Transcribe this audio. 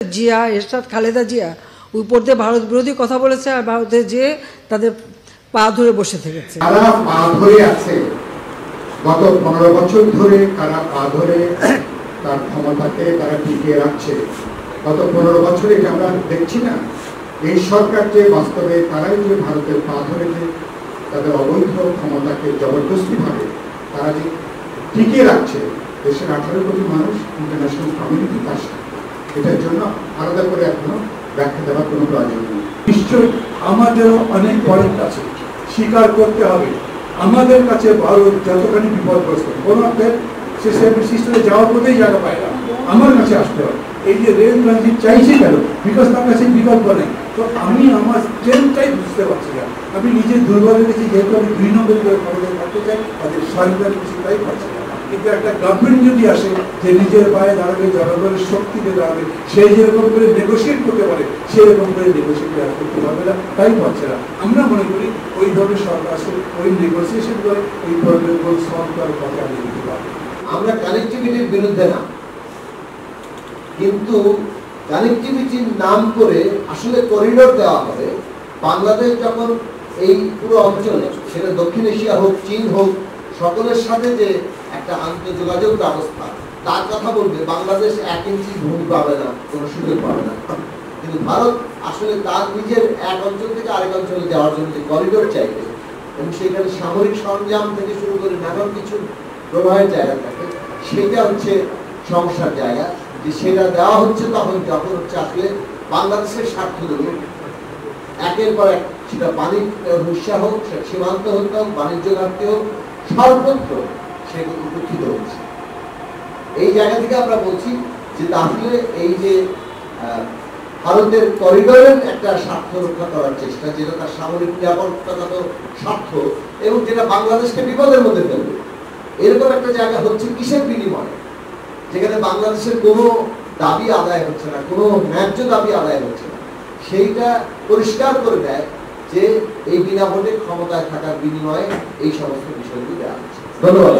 জিয়া এরশাদ খালেদা জিয়া উপর দিয়ে ভারত বিরোধী কথা বলেছে আর ভারতে যে তাদের পা ধরে বসে থেকেছে। তারা পা ধরে আছে গত 15 বছর ধরে, তারা পা ধরে তার ক্ষমতাকে তারা টিকিয়ে রাখছে। গত 15 বছরে যে আমরা দেখছি না, এই সরকার যে বাস্তবে তারাই যে ভারতের পা ধরে যে তাদের অবৈধ ক্ষমতাকে জবরদস্তিভাবে তারা যে টিকিয়ে রাখছে। দেশের 18 কোটি মানুষ, ইন্টারন্যাশনাল কমিউনিটি তার সাথে, এটার জন্য আলাদা করে এখনো ব্যাখ্যা দেওয়ার কোনো প্রয়োজন নেই। নিশ্চয়ই আমাদেরও অনেক পয়েন্ট আছে, স্বীকার করতে হবে আমাদের কাছে ভারত যতখানি বিপদগ্রস্ত, কোনো একটা সিস্টেমে যাওয়ার পথেই জায়গা পায় না, আমার কাছে আসতে হবে। এই যে রেল ট্রানজিট চাইছে কেন? বিকজ তার কাছে বিকল্প নেই। তো আমি আমার স্ট্রেংথটাই বুঝতে পারছি না, আমি নিজের দুর্বল গেছি, যেহেতু আমি 2 নম্বর করে ক্ষমতায় থাকতে চাই, তাদের সরকার কিছুটাই পাচ্ছি না। কিন্তু একটা গভর্নমেন্ট যদি আসে যে নিজের পায়ে দাঁড়াবে, জনগণের শক্তিতে দাঁড়াবে, সে যেরকম করে নেগোসিয়েট করতে পারে সেরকম করে নেগোসিয়েট করতে পারবে না, তাই পারছে না। আমরা মনে করি ওই ধরনের সরকার আসলে ওই নেগোসিয়েশন করে এই প্রবলেমগুলো সলভ করার পথে আগে দিতে পারবে। আমরা কানেক্টিভিটির বিরুদ্ধে না, কিন্তু কানেক্টিভিটির নাম করে আসলে করিডোর দেওয়া হবে। বাংলাদেশ যখন এই পুরো অঞ্চলে, সেটা দক্ষিণ এশিয়া হোক, চীন হোক, সকলের সাথে যে একটা আন্তঃযোগাযোগ ব্যবস্থা তার কথা বলবে, বাংলাদেশ 1 ইঞ্চি ভূমি পাবে না, কোনো সুযোগ পাবে না। কিন্তু ভারত আসলে তার নিজের এক অঞ্চল থেকে আরেক অঞ্চলে যাওয়ার জন্য যে করিডোর চাইবে, এবং সেখানে সামরিক সরঞ্জাম থেকে শুরু করে নানান কিছু প্রবাহের জায়গা থাকে, সেটা হচ্ছে সমস্যার জায়গা। যে সেটা দেওয়া হচ্ছে তখন যখন হচ্ছে আসলে বাংলাদেশের স্বার্থ দেবে একের পর এক, সেটা পানি রুষা হোক, সীমান্ত হতে হোক, বাণিজ্য ঘাটতি হোক, সর্বত্র সেগুলো উপেক্ষিত হচ্ছে। এই জায়গা থেকে আমরা বলছি যে তাহলে এই যে ভারতের করিডোরের একটা স্বার্থ রক্ষা করার চেষ্টা, যেটা তার সামরিক নিরাপত্তাগত স্বার্থ এবং যেটা বাংলাদেশকে বিপদের মধ্যে ফেলবে, এরকম একটা জায়গা হচ্ছে কিসের বিনিময়ে, যেখানে বাংলাদেশের কোনো দাবি আদায় হচ্ছে না, কোনো ন্যায্য দাবি আদায় হচ্ছে না, সেইটা পরিষ্কার করে দেয় যে এই বিনা ভোটে ক্ষমতায় থাকার বিনিময়ে এই সমস্ত বিষয়গুলি দেওয়া হচ্ছে। ধন্যবাদ।